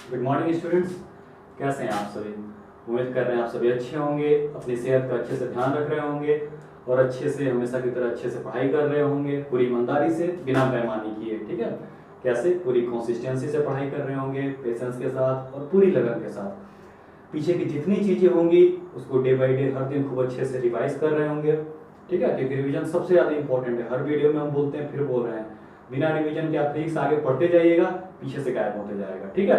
Good morning students, कैसे हैं आप सभी। उम्मीद कर रहे हैं आप सभी अच्छे होंगे, अपनी सेहत का अच्छे से ध्यान रख रहे होंगे और अच्छे से हमेशा की तरह अच्छे से पढ़ाई कर रहे होंगे, पूरी ईमानदारी से, बिना बेईमानी किए। ठीक है, कैसे पूरी कंसिस्टेंसी से पढ़ाई कर रहे होंगे, पेशेंस के साथ और पूरी लगन के साथ। पीछे की जितनी चीज़ें होंगी उसको डे बाई डे हर दिन खूब अच्छे से रिवाइज कर रहे होंगे। ठीक है, क्योंकि रिवीजन सबसे ज़्यादा इंपॉर्टेंट है। हर वीडियो में हम बोलते हैं, फिर बोल रहे हैं, बिना रिवीजन के आप फिजिक्स आगे पढ़ते जाइएगा, पीछे से गायब होते जाएगा। ठीक है,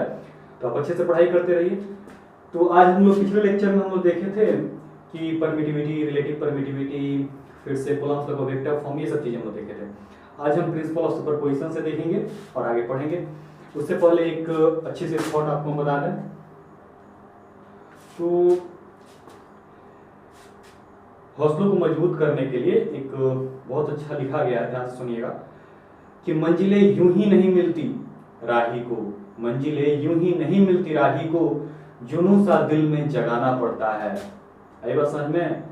तो आप अच्छे से पढ़ाई करते रहिए। तो आज हम लोग पिछले लेक्चर में हम लोग देखे थे कि परमिटिविटी, रिलेटिव परमिटिविटी, फिर से कॉलम्स लॉ, वेक्टर फॉर्म, ये सब चीज़ें हम लोग देखे थे। आज हम प्रिंसिपल ऑफ सुपरपोजिशन से देखेंगे और आगे पढ़ेंगे। उससे पहले एक अच्छी सी थॉट आपको बता दें तो हौसलों को मजबूत करने के लिए एक बहुत अच्छा लिखा गया है, ध्यान से सुनिएगा, कि मंजिलें यूं ही नहीं मिलती राही को, मंजिलें यूं ही नहीं मिलती राही को, जुनून सा दिल में जगाना पड़ता है। आई बात समझ में?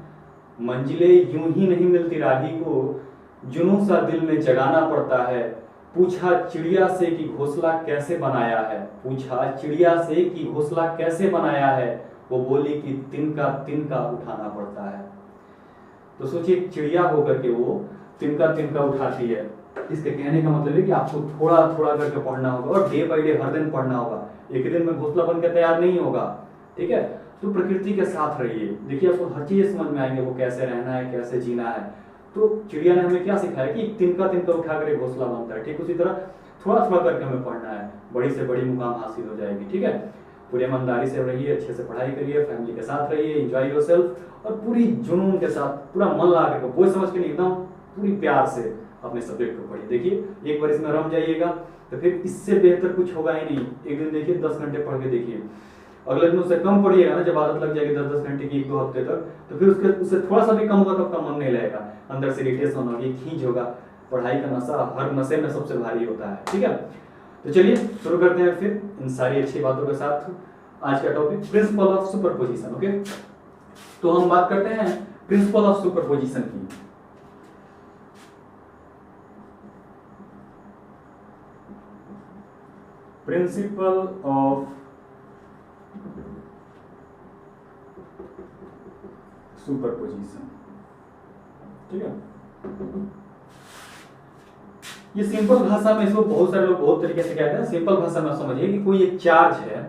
मंजिलें यूं ही नहीं मिलती राही को, जुनून सा दिल में जगाना पड़ता है। पूछा चिड़िया से कि घोंसला कैसे बनाया है, पूछा चिड़िया से कि घोंसला कैसे बनाया है, वो बोली कि तिनका तिनका उठाना पड़ता है। तो सोचिए, चिड़िया होकर के वो तिनका तिनका उठाती है। इसके कहने का मतलब है कि आपको थोड़ा थोड़ा करके पढ़ना होगा और डे बाई डे हर दिन पढ़ना होगा। एक दिन में घोंसला बन के तैयार नहीं होगा। ठीक है, तो प्रकृति के साथ रहिए, देखिए आपको हर चीज समझ में आएंगे, वो कैसे रहना है, कैसे जीना है। तो चिड़िया ने हमें क्या सिखाया कि तिनका तिनका उठा कर घोंसला बनता है। ठीक उसी तरह थोड़ा थोड़ा करके हमें पढ़ना है, बड़ी से बड़ी मुकाम हासिल हो जाएगी। ठीक है, पूरी ईमानदारी से रहिए, अच्छे से पढ़ाई करिए, फैमिली के साथ रहिए, एंजॉय योरसेल्फ, और पूरी जुनून के साथ, पूरा मन लगा करके, बोझ समझ के नहीं, एकदम पूरी प्यार से अपने सब्जेक्ट को पढ़िए। देखिए, एक बार इसमें रम जाइएगा तो फिर इससे बेहतर कुछ होगा ही नहीं। एक दिन देखिए 10 घंटे पढ़ के देखिए, अगले दिन उससे कम पढ़िएगा ना, जब आदत लग जाएगी 10-10 घंटे की 1-2 हफ्ते तक, तो फिर उससे थोड़ा सा भी कम होगा तो आपका मन नहीं लगेगा, अंदर से इरिटेशन होगी, खींच होगा। पढ़ाई का नशा हर नशे में सबसे भारी होता है। ठीक है, तो चलिए शुरू करते हैं फिर इन सारी अच्छी बातों के साथ। आज का topic principle of superposition. Okay, तो हम बात करते हैं प्रिंसिपल ऑफ सुपरपोजिशन की। Principle of superposition. ठीक है, ये सिंपल भाषा में इसको बहुत सारे लोग बहुत तरीके से कहते हैं। सिंपल भाषा में समझिए कि कोई एक चार्ज है,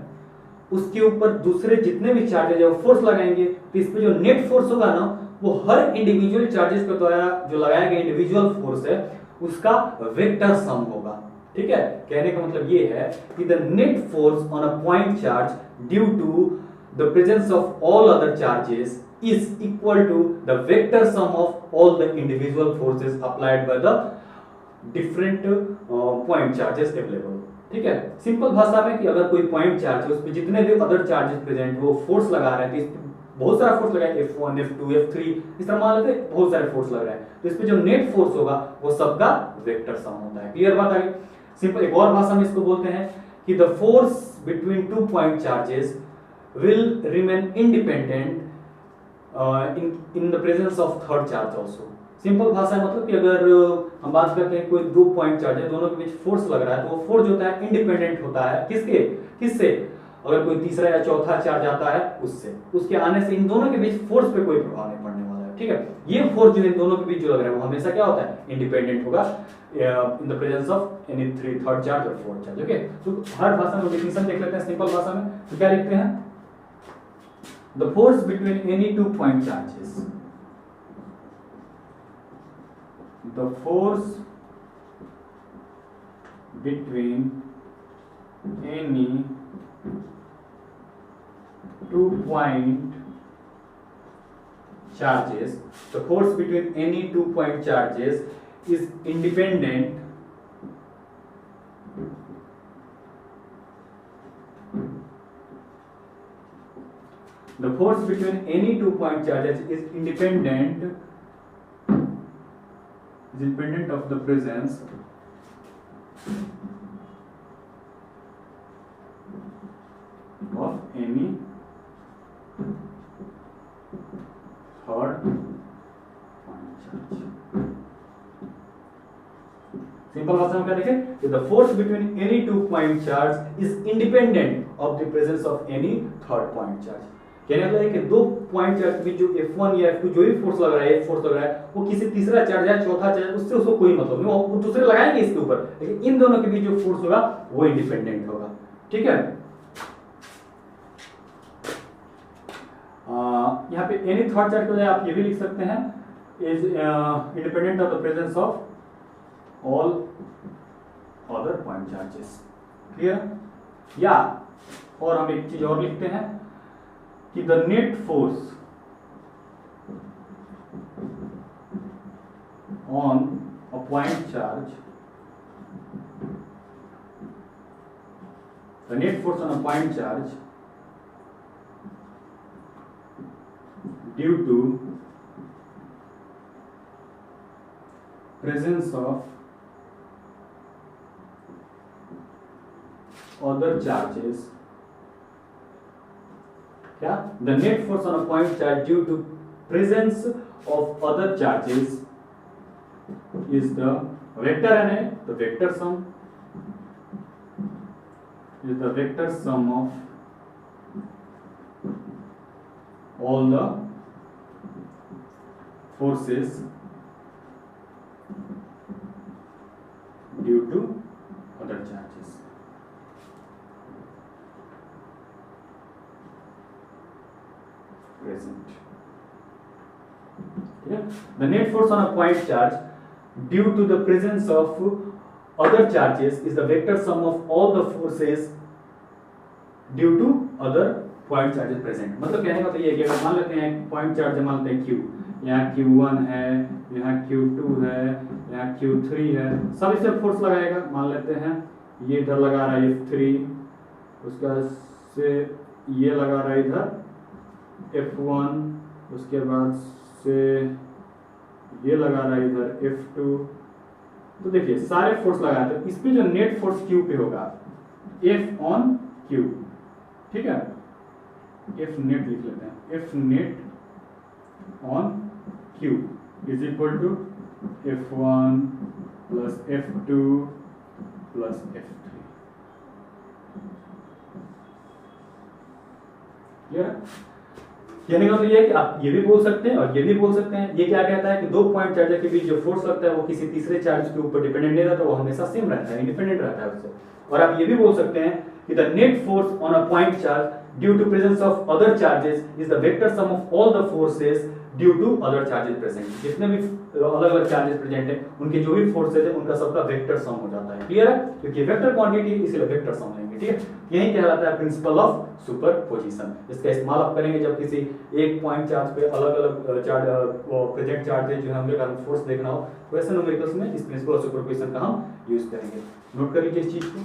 उसके ऊपर दूसरे जितने भी चार्जेज है वो फोर्स लगाएंगे, तो इस पे जो नेट फोर्स होगा ना, वो हर इंडिविजुअल चार्जेस के द्वारा जो लगाया गया इंडिविजुअल फोर्स है उसका वेक्टर सम होगा। ठीक है, कहने का मतलब ये है कि the net force on a point charge due to the presence of all other charges is equal to the vector sum of all the individual forces applied by the different point charges available. ठीक है, simple भाषा में कि अगर कोई point charge है, उस पर जितने भी अदर चार्जेस प्रेजेंट वो फोर्स लगा रहे हैं, तो इस पे बहुत सारा फोर्स लगा है, F1 F2 F3 इस तरह मान लेते हैं, बहुत सारे फोर्स लग रहे हैं, तो इस पे जो नेट फोर्स होगा वो सबका वेक्टर सम होता है। क्लियर बात आ गई? सिंपल एक और भाषा में इसको बोलते हैं कि the force between two point charges will remain independent in the presence of third charge also. Simple भाषा है मतलब कि अगर हम बात करते हैं कोई दो पॉइंट चार्ज है, दोनों के बीच फोर्स लग रहा है, तो वो फोर्स जो होता है इंडिपेंडेंट होता है किससे? अगर कोई तीसरा या चौथा चार्ज आता है उससे, उसके आने से इन दोनों के बीच फोर्स पे कोई प्रभाव नहीं पड़ने वाला है। ठीक है, ये फोर्स जो इन दोनों के बीच जो लग रहा है वो हमेशा क्या होता है? इंडिपेंडेंट होगा in the presence of any third charge और फोर्थ चार्ज। ओके, तो हर भाषा में डेफिनेशन देख लेते हैं। सिंपल भाषा में तो क्या लिखते हैं? The force between any two point charges, the force between any two point charges, the force between any two point charges is independent the force between any two point charges is independent of the presence of any third point charge। Simple भाषा में क्या देखें, the force between any two point charge is independent of the presence of any third point charge. कहने का है कि दो point charge के बीच जो F1 या F2 जो भी फोर्स लग रहा है, फोर्स लग रहा है, वो किसी तीसरा चार्ज या चौथा चार्ज उससे उसको कोई मतलब नहीं, वो दूसरे लगाएंगे इसके ऊपर, लेकिन इन दोनों के बीच जो फोर्स होगा वो इंडिपेंडेंट होगा। ठीक है, यहाँ पे एनी थर्ड चार्ज को आप ये भी लिख सकते हैं is independent of the presence of all other point charges. Clear? या और हम एक चीज और लिखते हैं कि the net force on a point charge, the net force on a point charge due to presence of other charges, क्या? The net force on a point charge due to presence of other charges is the vector n है, तो vector sum is the vector sum of all the forces due to other charges। Present। The net force on a point charge due to the presence of other charges is the vector sum of all the forces due to other point charges present। मतलब कहने का तो ये है कि मान लेते हैं पॉइंट चार्ज मान लेते हैं Q, यहाँ Q1 है, यहाँ Q2 है, यहाँ Q3 है, सब इस पे फोर्स लगाएगा। मान लेते हैं ये इधर लगा रहा है F3, उसका से ये लगा रहा है इधर F1, उसके बाद से ये लगा रहा है इधर F2। तो देखिए सारे फोर्स लगाए, तो इस पे जो नेट फोर्स Q पे होगा F ऑन Q। ठीक है, F नेट लिख लेते हैं, F net on Q is equal to F1 plus F2 plus F3। कहने का तो ये है कि आप ये भी बोल सकते हैं और ये भी बोल सकते हैं। ये क्या कहता है कि दो पॉइंट चार्ज के बीच जो फोर्स लगता है वो किसी तीसरे चार्ज के ऊपर डिपेंडेंट नहीं रहता, वो हमेशा सेम रहता है, इंडिपेंडेंट रहता है उससे। और आप ये भी बोल सकते हैं कि the net force on a point charge due to presence of other charges is the vector sum of all the forces due to other charges present. जितने भी अलग अलग चार्जेस प्रेजेंट है उनके जो भी फोर्सेज है उनका सबका वेक्टर सम हो जाता है। क्लियर है? क्योंकि वेक्टर क्वांटिटी इसलिए वेक्टर सम लेंगे। ठीक है, यही कहलाता है प्रिंसिपल ऑफ सुपरपोजिशन। इसका इस्तेमाल आप करेंगे जब किसी एक पॉइंट चार्ज पे अलग अलग चार्ज प्रेजेंट चार्जेस जो है हमने का फोर्स देखना हो, तो ऐसे न्यूमेरिकल्स में इस प्रिंसिपल ऑफ सुपरपोजिशन का हम यूज करेंगे। नोट कर लीजिए इस चीज को।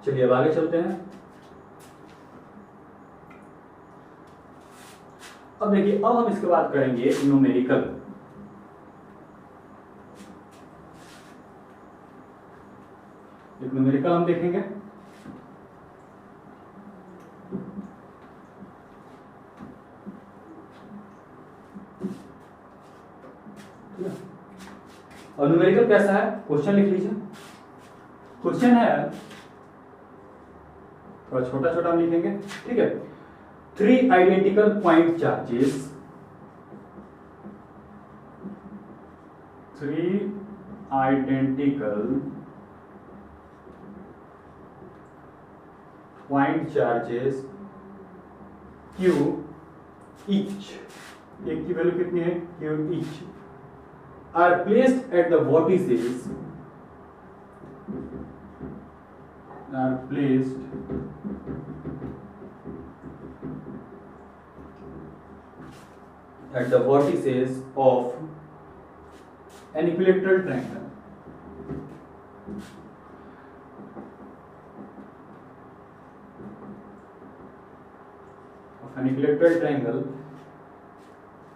चलिए अब आगे चलते हैं। अब देखिए, अब हम इसके बाद करेंगे न्यूमेरिकल। एक न्यूमेरिकल हम देखेंगे। और न्यूमेरिकल कैसा है, क्वेश्चन लिख लीजिए। क्वेश्चन है, थोड़ा छोटा छोटा हम लिखेंगे। ठीक है, 3 identical point charges, 3 identical point charges Q each, एक की वैल्यू कितनी है, Q each, are placed at the vertices, are placed at the vertices of an equilateral triangle. Of an equilateral triangle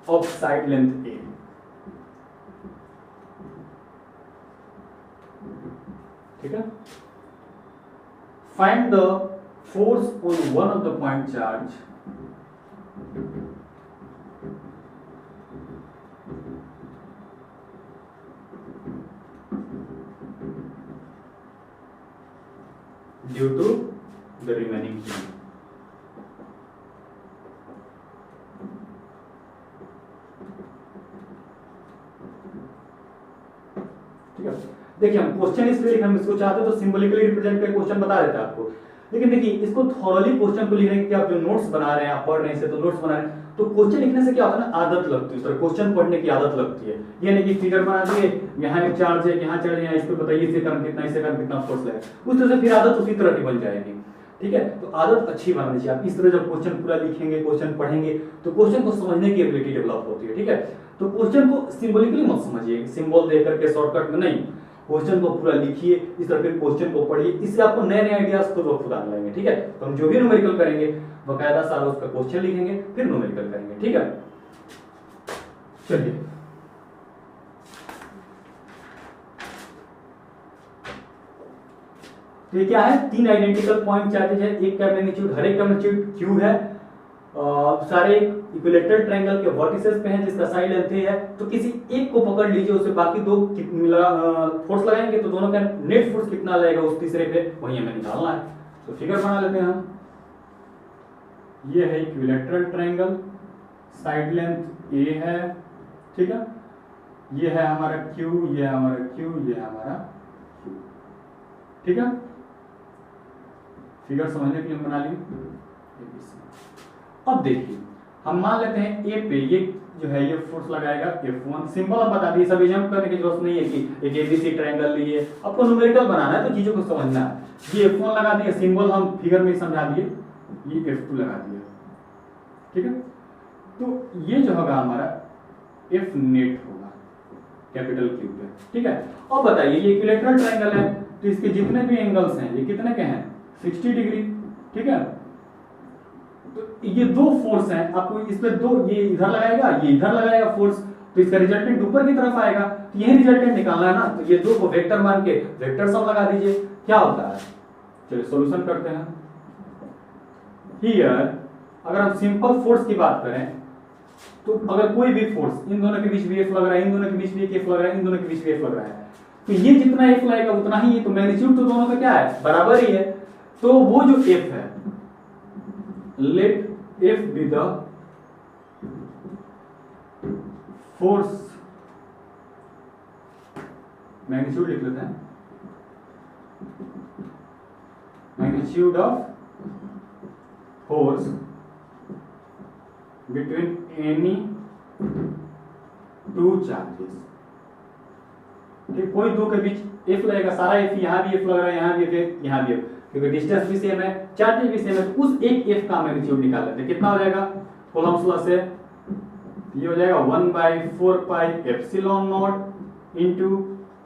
of side length A. ठीक है? Find the force on one of the point charge due to the remaining two. ठीक है, देखिए हम question इसलिए लिखा, हम इसको चाहते तो सिंबलिकली रिप्रेजेंट करके क्वेश्चन बता देता आपको, लेकिन देखिए इसको थॉरली क्वेश्चन को लिखने के आप जो नोट्स बना रहे हैं, आप पढ़ रहे हैं, तो नोट्स बना रहे हैं, तो क्वेश्चन लिखने से क्या होता है ना, आदत लगती है, क्वेश्चन पढ़ने की आदत लगती है। ये नहीं कि फिगर बना दिए, यहाँ एक चार्ज है, यहाँ चार्ज है, यहाँ इस पे बताइए इससे करंट कितना, इससे करंट कितना फोर्स लगेगा, उस तरह से फिर आदत उसी तरह की बन जाएगी। ठीक है, तो आदत अच्छी बनानी चाहिए। आप इस तरह जब क्वेश्चन पूरा लिखेंगे, क्वेश्चन पढ़ेंगे, तो क्वेश्चन को समझने की एबिलिटी डेवलप होती है। ठीक है, तो क्वेश्चन को सिंबलिकली मत समझिए, सिंबल दे करके शॉर्टकट में नहीं, क्वेश्चन को पूरा लिखिए, इस तरह फिर क्वेश्चन को पढ़िए, इससे आपको नए नए आइडियाज खुद ब खुद आने लगेंगे। ठीक है, तो हम जो भी न्यूमेरिकल करेंगे बकायदा सारा उसका क्वेश्चन लिखेंगे, फिर न्यूमेरिकल करेंगे। ठीक है, चलिए तो ये क्या है, तीन आइडेंटिकल पॉइंट चार्जेज है, एक का मैग्नीट्यूड, हर एक का मैग्नीट्यूड क्यू है, सारे इक्विलेटरल ट्रायंगल के वर्टिसेस पे हैं जिसका साइड लेंथ है, तो किसी एक को पकड़ लीजिए, उससे बाकी दो फोर्स लगाएंगे तो दोनों का नेट फोर्स कितना लगेगा उस तीसरे पे, वही हमें निकालना है। तो फिगर बना लेते हैं हम, ये है इक्विलेटरल ट्रायंगल, साइड लेंथ ए है, ठीक है, ये है हमारा क्यू, ये है हमारा क्यू, ये है हमारा क्यू। ठीक है, फिगर समझने के लिए बना ली। अब देखिए हम मान लेते हैं ए पे ये जो है ये फोर्स लगाएगा F1, सिंबल हम बता दिए, सभी जंप करने की जरूरत नहीं है कि एक एबीसी ट्रायंगल लिए, आपको न्यूमेरिकल बनाना है तो चीजों को समझना है। ये F1 लगा दिया, सिंबल हम फिगर में समझा दिए, ये F2 लगा दिया। ठीक है, तो ये जो होगा हमारा F नेट होगा कैपिटल क्यू पे। ठीक है, अब बताइए ये इक्विलेटरल ट्रायंगल है तो इसके जितने भी एंगल्स हैं ये कितने के हैं, 60 डिग्री। ठीक है, तो ये दो फोर्स हैं, आपको इस पे दो, ये इधर लगाएगा, ये इधर लगाएगा फोर्स, तो इसका रिजल्टेंट ऊपर की तरफ आएगा, तो यही रिजल्टेंट निकालना है ना, तो ये दो को वेक्टर मान के वेक्टर सम लगा दीजिए, क्या होता है। चलिए सॉल्यूशन करते हैं। हियर अगर हम सिंपल फोर्स की बात करें तो अगर कोई भी फोर्स, इन दोनों के बीच भी F लग रहा है, इन दोनों के बीच भी F लग रहा है, इन दोनों के बीच भी F लग रहा है, तो ये जितना F लगेगा उतना ही, तो मैग्नीट्यूड तो दोनों का क्या है, बराबर ही है, तो वो जो F है, let F be the force, magnitude लिख लेते हैं, magnitude of force between any two charges. कोई दो के बीच F लगेगा, सारा F, यहां भी F लग रहा है, यहां भी F, यहां भी F, क्योंकि डिस्टेंस भी सेम है, चार्जेस भी सेम है, तो उस एक F का मैग्नीट्यूड निकाल लेते हैं। कितना हो जाएगा, कूलम्ब्स लॉ से ये हो जाएगा 1/4 pi epsilon not into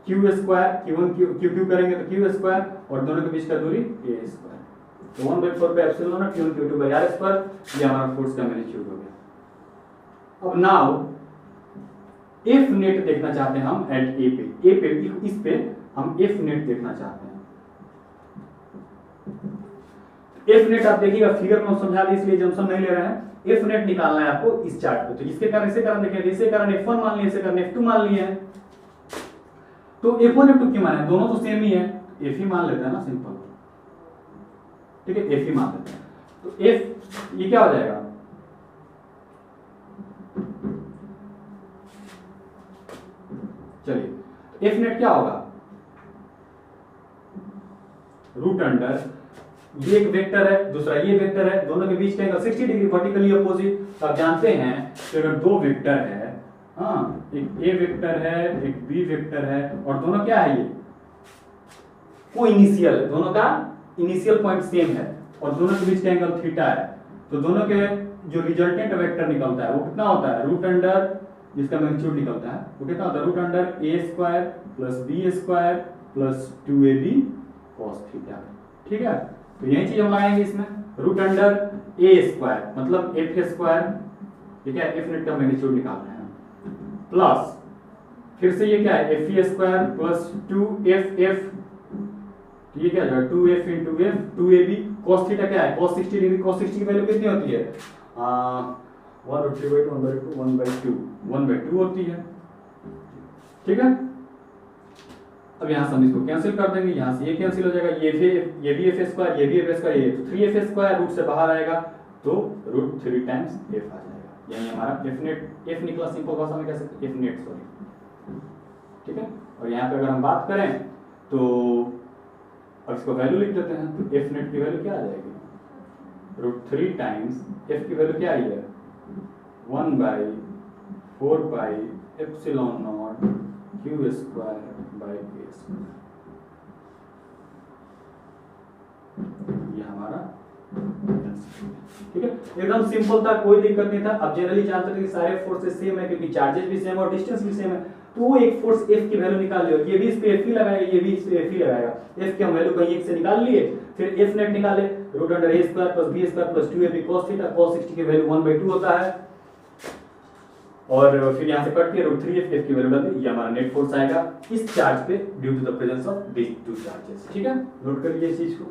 q square, q करेंगे तो q स्क्वायर, और दोनों के बीच का दूरी a स्क्वायर, तो 1/4 pi epsilon naught q q2 by r square, ये हमारा फोर्स का मैग्नीट्यूड हो गया। अब नाउ F नेट देखना चाहते हैं हम एट A पे, इस पे हम F नेट देखना चाहते हैं। F नेट आप देखिएगा फिगर में हम समझा दिए, इसलिए जंक्शन नहीं ले रहे हैं। F नेट निकालना है आपको इस चार्ट पे, तो इसके कारण इसे कारण देखिए, इसे कारण F1 मान लिए, इसे कारण F2 मान लिए हैं, तो F1 F2 की मान है, दोनों तो सेम ही है, F ही मान लेते हैं ना, सिंपल। ठीक है, F ही मान लेते हैं, तो F ये क्या हो जाएगा, चलिए F नेट क्या होगा, रूट अंडर, ये एक वेक्टर है, दूसरा ये वेक्टर है, दोनों के बीच का एंगल 60 डिग्री वर्टिकली अपोजिट। तो आप जानते हैं कि अगर दो वेक्टर है, हाँ, एक A वेक्टर है, एक B वेक्टर है, और दोनों क्या है, ये को इनिशियल है, दोनों का इनिशियल पॉइंट सेम है, और दोनों के बीच का एंगल थीटा है, तो दोनों के जो रिजल्टेंट वेक्टर निकलता है वो कितना होता है, रूट अंडर, जिसका मैग्नीट्यूड निकलता है वो कितना होता है, root under A square plus B square plus 2ab cos theta. ठीक है, तो यही चीज हम लगाएंगे इसमें, रूट अंडर ए स्क्वायर मतलब एफ स्क्वायर, ठीक है, एफ नेट का मैग्नीट्यूड निकालना है, प्लस फिर से ये क्या है, F E square plus 2f, ये क्या है 2f into F 2ab cos theta क्या है, cos 60 डिग्री, cos 60 की वैल्यू कितनी होती है, 1/2 होती है। ठीक है, अब यहां से हम इसको कैंसिल कर देंगे, यहां से ये कैंसिल हो जाएगा, ये भी एफ स्क्वायर, ये भी एफ स्क्वायर, ये तो 3f स्क्वायर रूट से बाहर आएगा तो रूट 3 टाइम्स f आ जाएगा, यानी हमारा f नेट, f निकला सिंपल भाषा में कह सकते हैं f नेट, सॉरी। ठीक है, और यहाँ पे अगर हम बात करें तो अब इसको वैल्यू लिख देते हैं, तो f नेट की वैल्यू क्या आ जाएगी, रूट 3 टाइम्स f की वैल्यू क्या आई है, 1/4 pi epsilon naught q square by a square, ये हमारा। ठीक है, एकदम सिंपल था, कोई दिक्कत नहीं था। अब जनरली जानते थे कि सारे फोर्सेस सेम है क्योंकि चार्जेस भी सेम और डिस्टेंस भी सेम है, तो वो एक फोर्स F की वैल्यू निकाल लियो, ये भी इस पे F ही लगाएगा, ये भी इस पे F ही लगाएगा, F की हम वैल्यू कहीं एक से निकाल लिए, फिर F नेट निकाले, root under a square plus b square plus 2ab cos theta, cos 60 की वैल्यू 1/2 होता है, और फिर यहां से कट के रूट 3f, F की वैल्यू डाल दी, ये हमारा नेट फोर्स आएगा इस चार्ज पे due to the presence of these two charges. ठीक है, नोट कर लीजिए इस चीज को।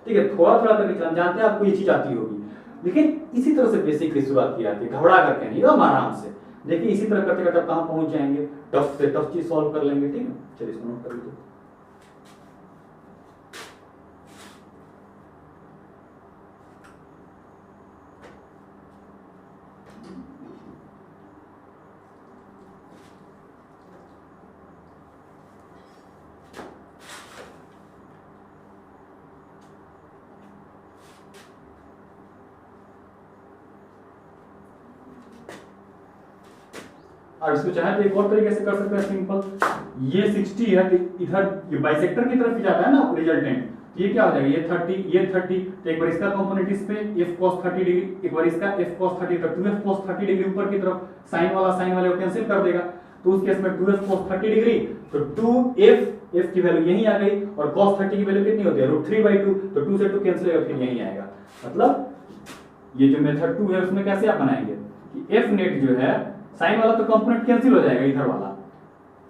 ठीक है, थोड़ा थोड़ा करके चल, जानते हैं आपको ये चीज आती होगी, लेकिन इसी तरह से बेसिक की शुरुआत की जाती है, घबरा करके नहीं, एकदम आराम से। देखिए इसी तरह करते करते कहां पहुंच जाएंगे, टफ से टफ चीज सॉल्व कर लेंगे। ठीक है, चलिए इसको नोट कर लीजिए। और इसको चाहे तो एक और तरीके से कर सकते हैं, सिंपल, ये 60 है तो इधर ये बाइसेक्टर की तरफ ही जाता है ना रिजल्टेंट, ये क्या हो जाएगा, ये 30, तो एक बार इसका कंपोनेंट इस पे f cos 30 डिग्री, एक बार इसका f cos 30, तो 2f cos 30 डिग्री ऊपर की तरफ, साइन वाले को कैंसिल कर देगा, तो उस केस में 2f cos 30 डिग्री, तो 2f की वैल्यू यही आ गई, और cos 30 की वैल्यू कितनी होती है, रूट 3/2, तो 2 से 2 कैंसिल होगा, फिर यही आएगा। मतलब ये जो मेथड 2 है उसमें कैसे आप बनाएंगे कि f नेट जो है, साइन वाला तो कंपोनेंट कैंसिल हो जाएगा, इधर वाला,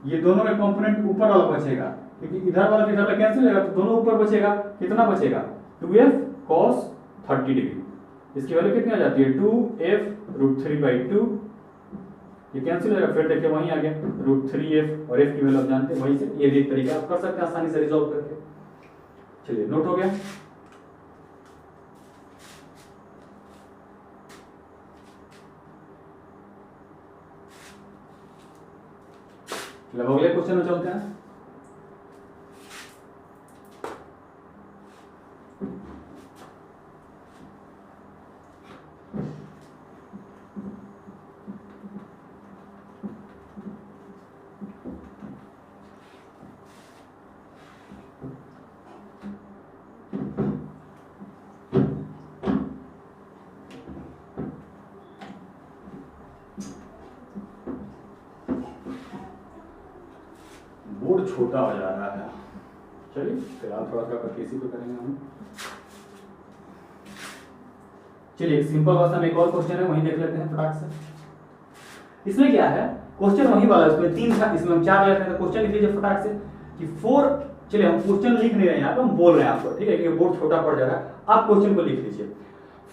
ये दोनों में कंपोनेंट ऊपर वाला बचेगा, क्योंकि इधर वाला इधर वाला कैंसिल होगा, तो दोनों ऊपर बचेगा, कितना बचेगा, 2f cos 30 डिग्री, इसकी वैल्यू कितनी आ जाती है, 2f रूट 3/2, ये कैंसिल हो जाएगा, फिर देखिए वहीं आ गया रूट 3f, और f की वैल्यू आप जानते हैं, वहीं से ये भी एक तरीका आप कर सकते हैं आसानी से रिजॉल्व करके। चलिए नोट हो गया। अब अगले क्वेश्चन में चलते हैं। बोर्ड छोटा हो जा रहा है, चलिए फिलहाल थोड़ा सा करके इसी पे करेंगे हम। चलिए सिंपल भाषा में एक और क्वेश्चन है, वही देख लेते हैं फटाक से। इसमें क्या है, क्वेश्चन वही वाला, इसमें 3 था, इसमें हम 4 लेते हैं, तो क्वेश्चन लिख लीजिए फटाक से कि 4, चलिए हम क्वेश्चन लिख नहीं रहे हैं यहाँ पे, हम बोल रहे हैं आपको, ठीक है, क्योंकि बोर्ड छोटा पड़ जा रहा है, आप क्वेश्चन को लिख लीजिए।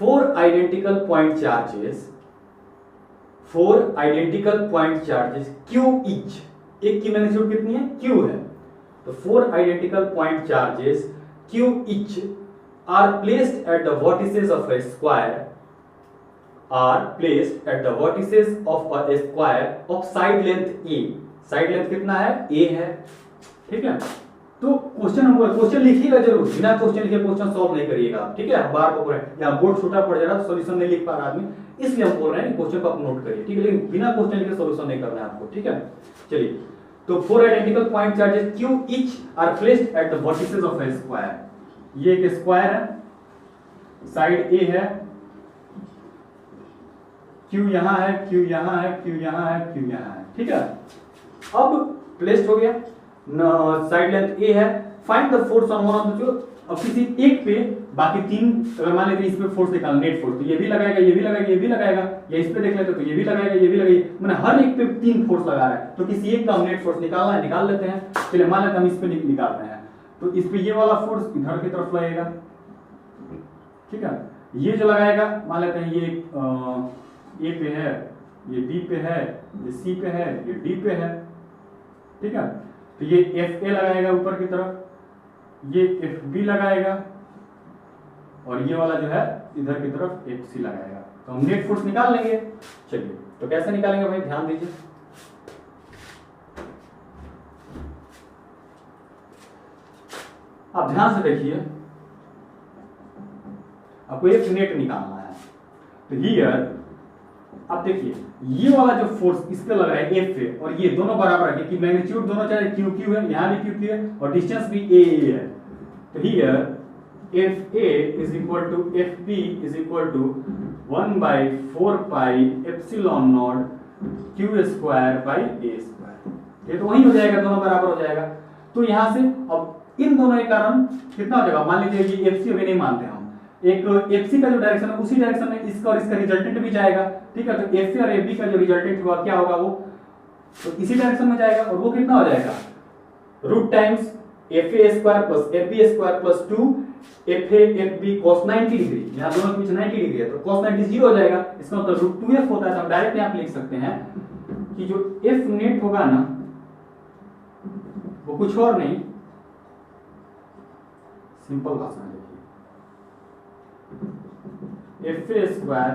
4 identical point charges, 4 identical point charges q each, एक की मैग्नीट्यूड कितनी है, q है, तो 4 identical point charges q each are placed at the vertices of a square, are placed at the vertices of a square of side length a, side length कितना है, a है। ठीक है, तो क्वेश्चन लिखिएगा जरूर, बिना क्वेश्चन लिखे क्वेश्चन सॉल्व नहीं करिएगा, ठीक है, बार बार बोल रहे हैं, यहाँ बोर्ड छोटा पड़ जा रहा है, सॉल्यूशन नहीं लिख पा रहा आदमी, इसलिए हम बोल रहे हैं क्वेश्चन को आप नोट करिए, ठीक है, लेकिन बिना क्वेश्चन लिखे सॉल्यूशन नहीं करना है आपको। ठीक है, चलिए, तो 4 identical point charges q each are placed at the vertices of a square, ये एक स्क्वायर है, साइड a है, Q यहाँ है, Q यहाँ है, Q यहाँ है, Q यहाँ है, ठीक है। अब प्लेस्ड हो गया, साइड लेंथ A है, find the force on one of the, अब किसी एक पे बाकी तीन, अगर मान लेते हैं इस पे फोर्स निकाल, नेट फोर्स, तो ये भी लगाएगा, ये भी लगाएगा, ये भी लगाएगा, या इस पे देख लेते तो ये भी लगाएगा, ये भी लगाएगा, मैंने हर एक पे तीन फोर्स लगा रहा है, तो किसी एक का नेट फोर्स निकालना है, निकाल लेते हैं। चलिए मान लेते हैं हम इस पे निकाल रहे हैं, तो इस पे ये वाला फोर्स इधर की तरफ लगेगा, ठीक है। ये जो लगाएगा मान लेते हैं ये A पे है, ये B पे है, ये C पे है, ये D पे है, ठीक है। तो ये FA लगाएगा ऊपर की तरफ, ये FB लगाएगा, और ये वाला जो है इधर की तरफ FC लगाएगा, तो हम नेट फोर्स निकाल लेंगे। चलिए तो कैसे निकालेंगे भाई, ध्यान दीजिए। आप ध्यान से देखिए, आपको एक नेट निकालना है, तो हियर आप देखिए ये वाला जो फोर्स इस पे लग रहा है F पे, और ये दोनों बराबर है क्योंकि मैग्नीट्यूड दोनों चाहे Q Q है, यहाँ भी Q Q है, और डिस्टेंस भी A A है। तो here FA is equal to FB is equal to 1 by 4 pi epsilon naught Q square by A square, ये तो वही हो जाएगा, दोनों बराबर हो जाएगा। तो यहाँ से अब इन दोनों के कारण कितना हो जाएगा, मान लीजिए ये FC अभी नहीं मानते हम, एक FC का जो डायरेक्शन है उसी डायरेक्शन में इसका और इसका रिजल्टेंट भी जाएगा, ठीक है। तो FA और FB का जो रिजल्टेंट होगा क्या होगा, वो तो इसी डायरेक्शन में जाएगा, और वो कितना हो जाएगा, root times FA square plus FB square plus 2 FA FB cos 90 degree, यहाँ दोनों के बीच 90 डिग्री है, तो cos 90 जीरो हो जाएगा, इसका मतलब रूट 2f होता है। तो हम डायरेक्ट यहाँ पे लिख सकते हैं कि जो F नेट होगा ना वो कुछ और नहीं, सिंपल भाषा में देखिए, FA square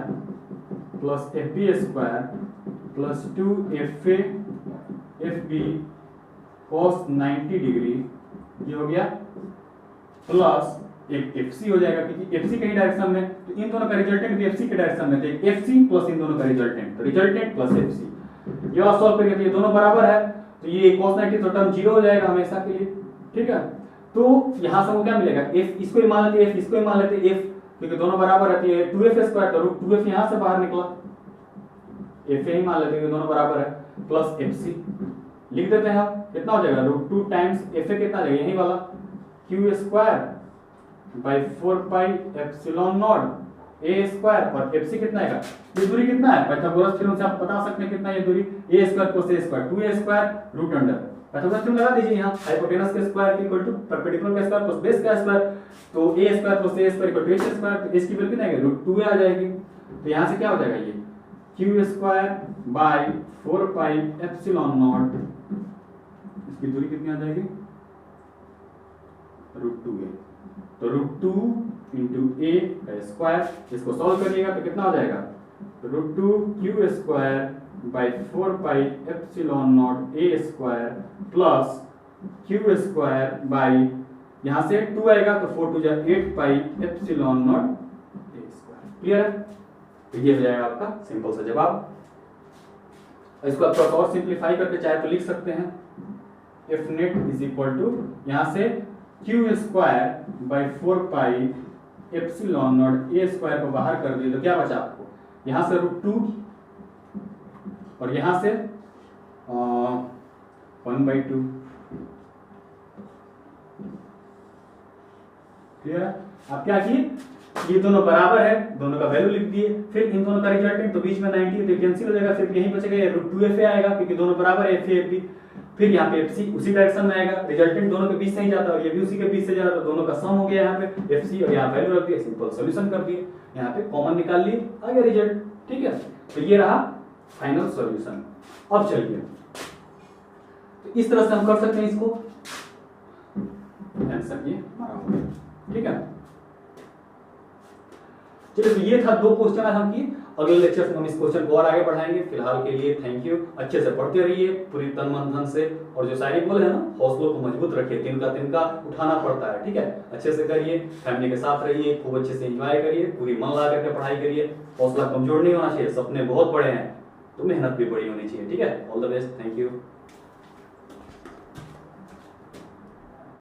plus FB square plus 2 FA FB cos 90 degree, ये हो गया, प्लस एक FC हो जाएगा क्योंकि FC के ही डायरेक्शन में, तो इन दोनों का रिजल्टेंट भी FC के डायरेक्शन में, तो एक FC प्लस इन दोनों का रिजल्टेंट, तो रिजल्टेंट प्लस FC, ये वाला सॉल्व करके तो ये दोनों बराबर है, तो ये cos 90 तो टर्म जीरो हो जाएगा हमेशा के लिए, ठीक है। तो यहां से हमको क्या मिलेगा, F इसको ही मान लेते हैं, F इसको ही मान लेते हैं, F क्योंकि दोनों बराबर रहती है, 2f स्क्वायर तो रूट 2f यहां से बाहर निकला, FA ही मान लेते हैं, दोनों बराबर है, प्लस FC लिख देते हैं हम, कितना हो जाएगा, रूट 2 टाइम्स FA कितना आ जाएगा, यही वाला Q square by 4 pi epsilon naught A square, और FC कितना आएगा, ये दूरी कितना है, पाइथागोरस थ्योरम से आप बता सकते हैं कितना ये दूरी, A square plus A square 2A square root under, Pythagoras theorem लगा दीजिए, यहाँ हाइपोटेनस के स्क्वायर की इक्वल टू परपेंडिकुलर का स्क्वायर प्लस बेस का स्क्वायर, तो A square plus A square equal to H square, तो इसकी वैल्यू कितना आएगी, रूट 2A आ जाएगी, तो यहाँ से क्या हो जाएगा, ये Q square by 4 pi epsilon naught, इसकी दूरी कितनी आ जाएगी, रूट 2A, तो रूट 2 इंटू A का स्क्वायर, इसको सॉल्व करिएगा तो कितना हो जाएगा, root 2 Q square by 4 pi epsilon naught A square plus Q square by, यहाँ से 2 आएगा तो 4 2 जा 8 pi epsilon naught A square, clear है। तो ये हो जाएगा आपका सिंपल सा जवाब। इसको आप थोड़ा और सिंप्लीफाई करके चाहे तो लिख सकते हैं, F net is equal to यहाँ से Q square by 4 pi epsilon naught A square को बाहर कर दिए तो क्या बचा आपको, यहाँ से रूट 2 और यहाँ से 1/2, क्लियर है। आप क्या किए, ये दोनों बराबर है, दोनों का वैल्यू लिख दिए, फिर इन दोनों का रिजल्टेंट तो बीच में 90 है तो कैंसिल हो जाएगा, फिर यहीं बचेगा ये रूट 2FA आएगा क्योंकि दोनों बराबर है, FA FB, फिर यहाँ पे FC उसी डायरेक्शन में आएगा, रिजल्टेंट दोनों के बीच से ही जाता है और ये भी उसी के बीच से जा रहा है, तो दोनों का सम हो गया यहाँ पे FC, और यहाँ वैल्यू रख दिया, सिंपल सॉल्यूशन कर दिए, यहाँ पे कॉमन निकाल लिए, आ गया रिजल्ट, ठीक है। तो ये रहा फाइनल सॉल्यूशन। अब चलिए तो इस तरह से हम कर सकते हैं इसको, आंसर ये हमारा हो गया, ठीक है। चलिए तो ये था 2 क्वेश्चन आज हम किए, अगले लेक्चर में हम इस क्वेश्चन को और आगे बढ़ाएंगे। फिलहाल के लिए थैंक यू, अच्छे से पढ़ते रहिए पूरी तन मन धन से, और जो शायरी बोले है ना, हौसलों को मजबूत रखिए, तिनका उठाना पड़ता है, ठीक है। अच्छे से करिए, फैमिली के साथ रहिए, खूब अच्छे से एंजॉय करिए, पूरी मन लगा करके पढ़ाई करिए, हौसला कमजोर नहीं होना चाहिए, सपने बहुत बड़े हैं तो मेहनत भी बड़ी होनी चाहिए, ठीक है। All the best, thank you.